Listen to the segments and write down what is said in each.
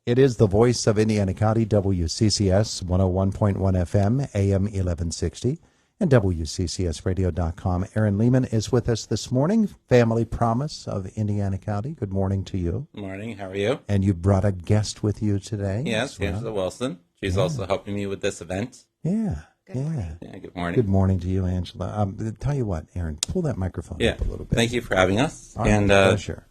It is the voice of Indiana County, WCCS 101.1 FM, AM 1160, and WCCSradio.com. Aaron Lehman is with us this morning, Family Promise of Indiana County. Good morning to you. Good morning. How are you? And you brought a guest with you today. Yes, Angela Wilson. She's also helping me with this event. Yeah. Good morning. Good morning to you, Angela. Tell you what, Aaron, pull that microphone up a little bit. Thank you for having us. And pleasure.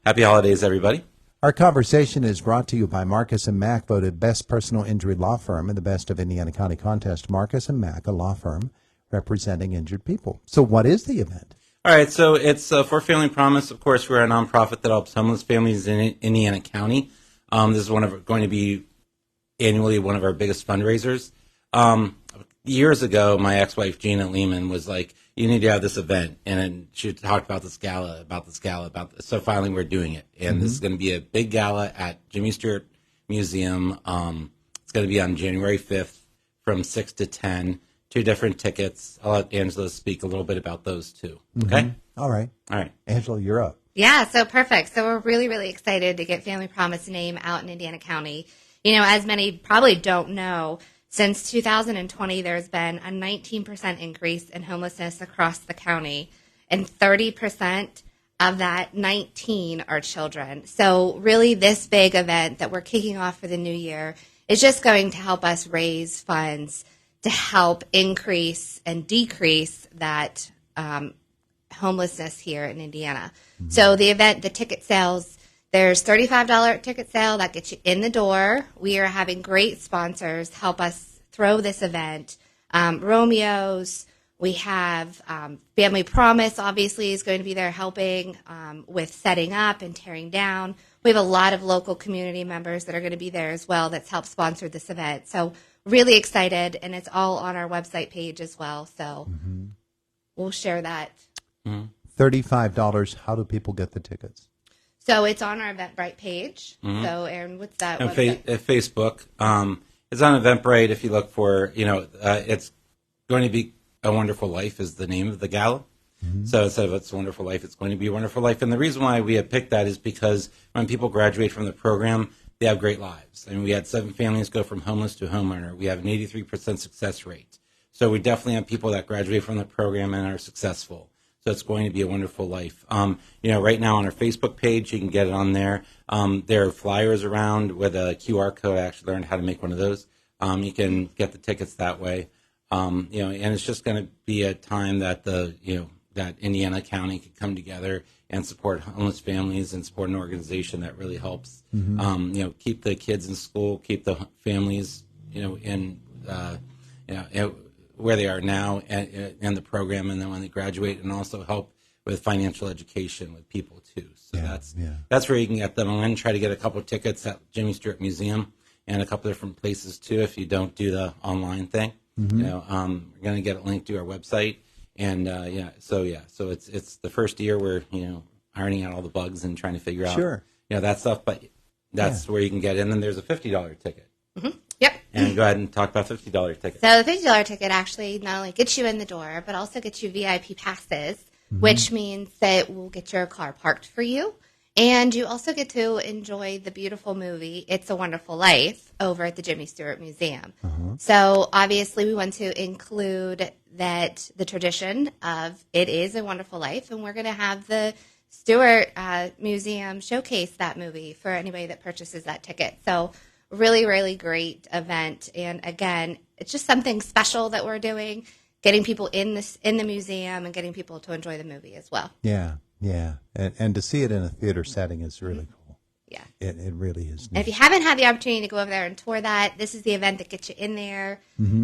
Happy holidays, everybody. Our conversation is brought to you by Marcus & Mack, voted Best Personal Injury Law Firm in the Best of Indiana County contest. Marcus & Mack, a law firm representing injured people. So what is the event? All right, so it's for Family Promise. Of course, we're a nonprofit that helps homeless families in Indiana County. This is going to be annually one of our biggest fundraisers. Years ago, my ex-wife, Gina Lehman, was like, you need to have this event. And then she talked about this gala. So finally we're doing it. And this is going to be a big gala at Jimmy Stewart Museum. It's going to be on January 5th from 6 to 10. 2 different tickets. I'll let Angela speak a little bit about those too. Okay? All right. Angela, you're up. Yeah, so perfect. So we're really, really excited to get Family Promise name out in Indiana County. You know, as many probably don't know, since 2020, there's been a 19% increase in homelessness across the county, and 30% of that 19 are children. So really this big event that we're kicking off for the new year is just going to help us raise funds to help increase and decrease that homelessness here in Indiana. Mm-hmm. So the event, the ticket sales, there's $35 ticket sale that gets you in the door. We are having great sponsors help us throw this event. Romeo's, we have Family Promise, obviously, is going to be there helping with setting up and tearing down. We have a lot of local community members that are going to be there as well that's helped sponsor this event. So really excited, and it's all on our website page as well. So we'll share that. $35. How do people get the tickets? So it's on our Eventbrite page. So, Aaron, what's that? Facebook. It's on Eventbrite. If you look for, it's going to be A Wonderful Life is the name of the gala. So instead of It's a Wonderful Life, it's going to be A Wonderful Life. And the reason why we have picked that is because when people graduate from the program, they have great lives. I mean, we had 7 families go from homeless to homeowner. We have an 83% success rate. So we definitely have people that graduate from the program and are successful. So it's going to be a wonderful life. Right now on our Facebook page, you can get it on there. There are flyers around with a QR code. I actually learned how to make one of those. You can get the tickets that way. And it's just going to be a time that that Indiana County could come together and support homeless families and support an organization that really helps. Keep the kids in school, keep the families, where they are now and the program, and then when they graduate, and also help with financial education with people too. So that's where you can get them. I'm going to try to get a couple of tickets at Jimmy Stewart Museum and a couple of different places too. If you don't do the online thing, we're going to get it linked to our website, and so it's the first year we're ironing out all the bugs and trying to figure out that stuff. But that's where you can get in. And then there's a $50 ticket. Yep. And go ahead and talk about $50 tickets. So the $50 ticket actually not only gets you in the door, but also gets you VIP passes, which means that we'll get your car parked for you. And you also get to enjoy the beautiful movie, It's a Wonderful Life, over at the Jimmy Stewart Museum. So obviously we want to include the tradition of It Is a Wonderful Life, and we're going to have the Stewart Museum showcase that movie for anybody that purchases that ticket. So really, really great event. And again, it's just something special that we're doing, getting people in the museum and getting people to enjoy the movie as well. Yeah. And to see it in a theater setting is really cool. Yeah. It really is neat. And if you haven't had the opportunity to go over there and tour that, this is the event that gets you in there,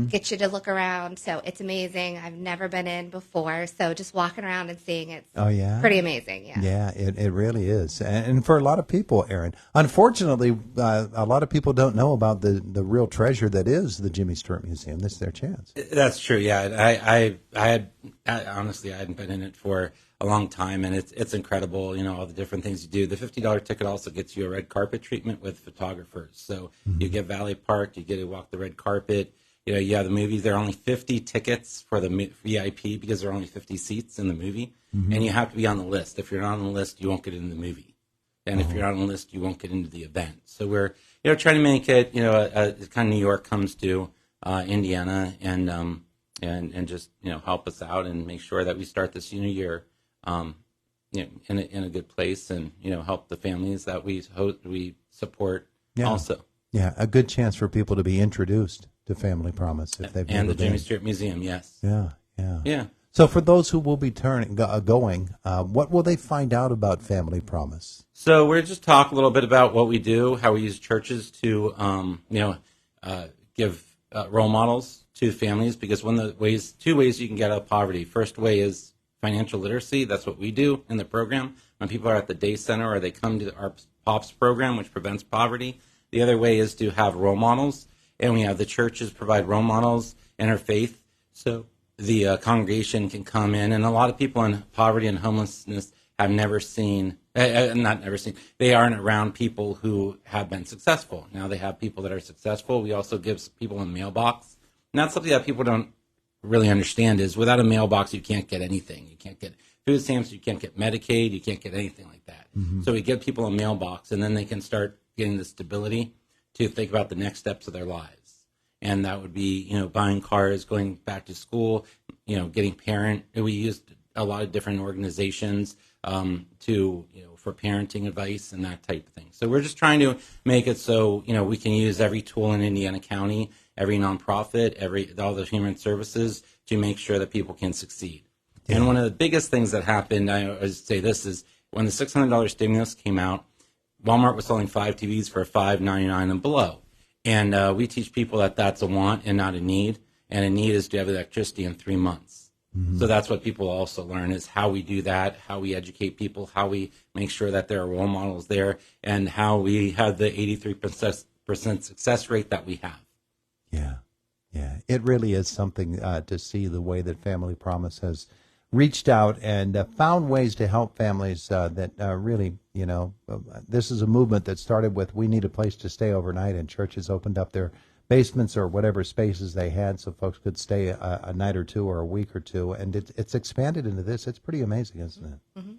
gets you to look around. So it's amazing. I've never been in before. So just walking around and seeing it's pretty amazing. Yeah, it really is. And for a lot of people, Aaron, unfortunately, a lot of people don't know about the real treasure that is the Jimmy Stewart Museum. This is their chance. That's true. Yeah. I honestly hadn't been in it for a long time, and it's incredible, all the different things you do. The $50 ticket also gets you a red carpet treatment with photographers. So you get valet parked, you get to walk the red carpet. You have the movies. There are only 50 tickets for the VIP because there are only 50 seats in the movie, and you have to be on the list. If you're not on the list, you won't get in the movie. And if you're not on the list, you won't get into the event. So we're, trying to make it, a kind of New York comes to Indiana, and just, help us out and make sure that we start this new year, in a good place, and, help the families that we support also. Yeah, a good chance for people to be introduced to Family Promise if they've never been. And the Jimmy Stewart Museum, yes. Yeah. So for those who will be going, what will they find out about Family Promise? So we're just talk a little bit about what we do, how we use churches to, give role models to families, because two ways you can get out of poverty. First way is financial literacy. That's what we do in the program. When people are at the day center or they come to our POPS program, which prevents poverty. The other way is to have role models, and we have the churches provide role models interfaith, so the congregation can come in. And a lot of people in poverty and homelessness have they aren't around people who have been successful. Now they have people that are successful. We also give people a mailbox. And that's something that people don't really understand, is without a mailbox, you can't get anything. You can't get food stamps, you can't get Medicaid, you can't get anything like that. Mm-hmm. So we give people a mailbox, and then they can start getting the stability to think about the next steps of their lives. And that would be, buying cars, going back to school, getting parent. We used a lot of different organizations for parenting advice and that type of thing. So we're just trying to make it so, we can use every tool in Indiana County, every nonprofit, all the human services to make sure that people can succeed. Yeah. And one of the biggest things that happened, I always say this, is when the $600 stimulus came out, Walmart was selling 5 TVs for $5.99 and below. And we teach people that that's a want and not a need. And a need is to have electricity in 3 months. Mm-hmm. So that's what people also learn, is how we do that, how we educate people, how we make sure that there are role models there, and how we have the 83% success rate that we have. Yeah. It really is something to see the way that Family Promise has reached out and found ways to help families that really, this is a movement that started with, we need a place to stay overnight, and churches opened up their basements or whatever spaces they had so folks could stay a night or two or a week or two, and it's expanded into this. It's pretty amazing, isn't it? Mm-hmm.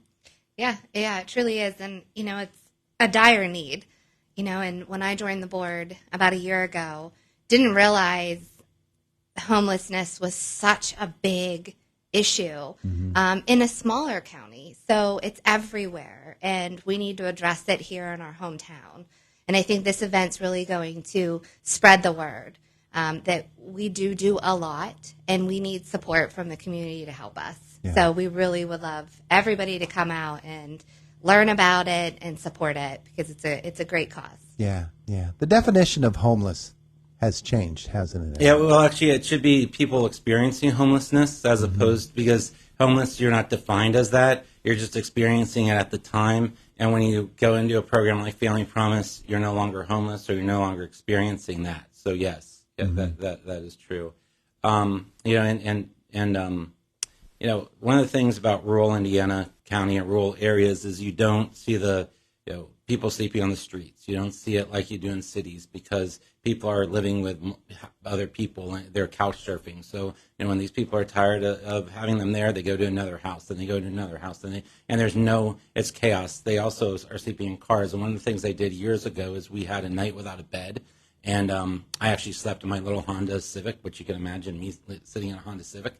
Yeah, it truly is, and, it's a dire need, and when I joined the board about a year ago, didn't realize homelessness was such a big issue in a smaller county. So it's everywhere, and we need to address it here in our hometown. And I think this event's really going to spread the word that we do a lot, and we need support from the community to help us. Yeah. So we really would love everybody to come out and learn about it and support it, because it's a great cause. Yeah. The definition of homeless has changed, hasn't it? Yeah, well, actually, it should be people experiencing homelessness as opposed, because homeless, you're not defined as that. You're just experiencing it at the time. And when you go into a program like Family Promise, you're no longer homeless, or you're no longer experiencing that. So yes, that is true. One of the things about rural Indiana County and rural areas is you don't see the people sleeping on the streets. You don't see it like you do in cities, because people are living with other people and they're couch surfing. So, when these people are tired of having them there, they go to another house, and they go to another house, and it's chaos. They also are sleeping in cars. And one of the things they did years ago is we had a night without a bed. And I actually slept in my little Honda Civic, which you can imagine me sitting in a Honda Civic,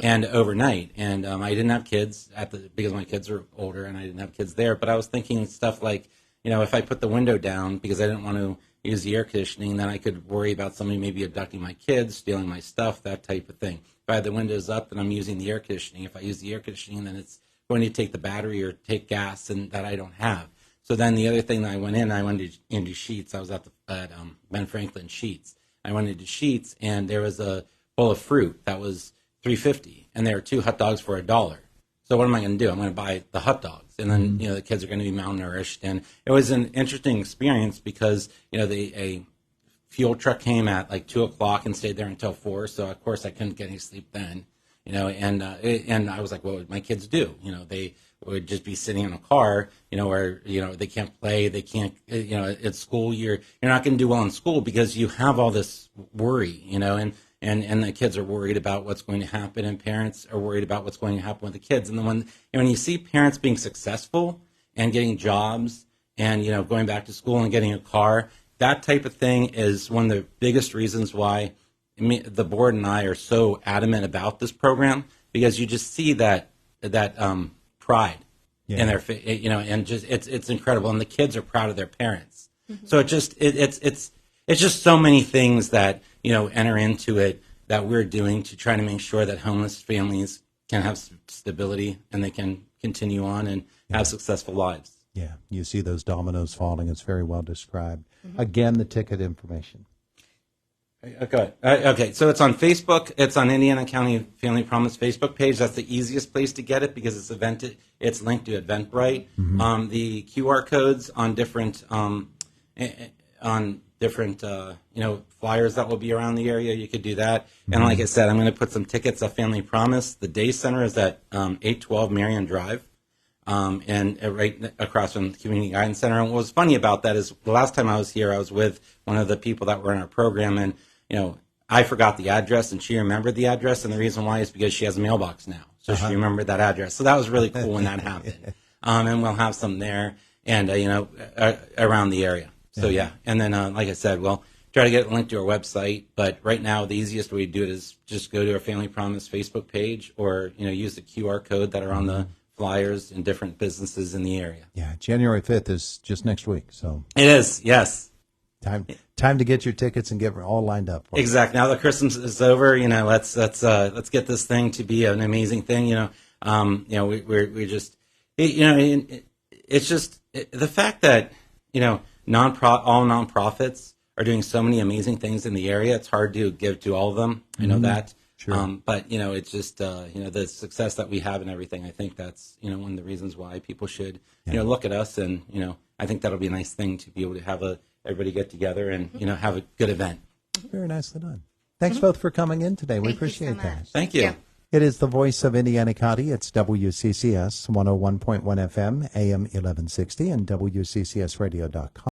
and overnight. And I didn't have kids because my kids were older, and I didn't have kids there. But I was thinking stuff like, if I put the window down because I didn't want to use the air conditioning, then I could worry about somebody maybe abducting my kids, stealing my stuff, that type of thing. If I had the windows up, then I'm using the air conditioning. If I use the air conditioning, then it's going to take the battery or take gas, and that I don't have. So then the other thing that I went into Sheets. I was at Ben Franklin Sheets. I went into Sheets, and there was a bowl of fruit that was $3.50, and there were 2 hot dogs for $1. So what am I going to do? I'm going to buy the hot dogs, and then the kids are going to be malnourished. And it was an interesting experience because a fuel truck came at like 2:00 and stayed there until 4. So of course I couldn't get any sleep then. And I was like, what would my kids do? They would just be sitting in a car, where they can't play, they can't, at school you're not going to do well in school because you have all this worry, and the kids are worried about what's going to happen, and parents are worried about what's going to happen with the kids. And when you see parents being successful and getting jobs and, going back to school and getting a car. That type of thing is one of the biggest reasons why the board and I are so adamant about this program, because you just see that pride in their, and just it's incredible, and the kids are proud of their parents. So it's just so many things that enter into it that we're doing to try to make sure that homeless families can have stability and they can continue on and have successful lives. Yeah, you see those dominoes falling. It's very well described. Again, the ticket information. Okay, so it's on Facebook. It's on Indiana County Family Promise Facebook page. That's the easiest place to get it because it's linked to Eventbrite. The QR codes on different flyers that will be around the area, you could do that. And like I said, I'm going to put some tickets at Family Promise. The day center is at 812 Marion Drive. And right across from the Community Guidance Center. And what was funny about that is the last time I was here, I was with one of the people that were in our program, and I forgot the address, and she remembered the address, and the reason why is because she has a mailbox now, so she remembered that address. So that was really cool when that happened. And we'll have some there, and around the area. So and then like I said, we'll try to get it linked to our website. But right now, the easiest way to do it is just go to our Family Promise Facebook page, or use the QR code that are on the flyers in different businesses in the area. Yeah, January 5th is just next week, so it is. Yes, time to get your tickets and get all lined up. Exactly. Now that Christmas is over, let's get this thing to be an amazing thing. We just it's just the fact that all nonprofits are doing so many amazing things in the area. It's hard to give to all of them. I know that. Sure. But it's just the success that we have and everything. I think that's one of the reasons why people should look at us, and I think that'll be a nice thing to be able to have everybody get together and have a good event. Very nicely done. Thanks both for coming in today. We appreciate that. Thank you. It is the voice of Indiana County. It's WCCS 101.1 FM, AM 1160, and WCCSradio.com.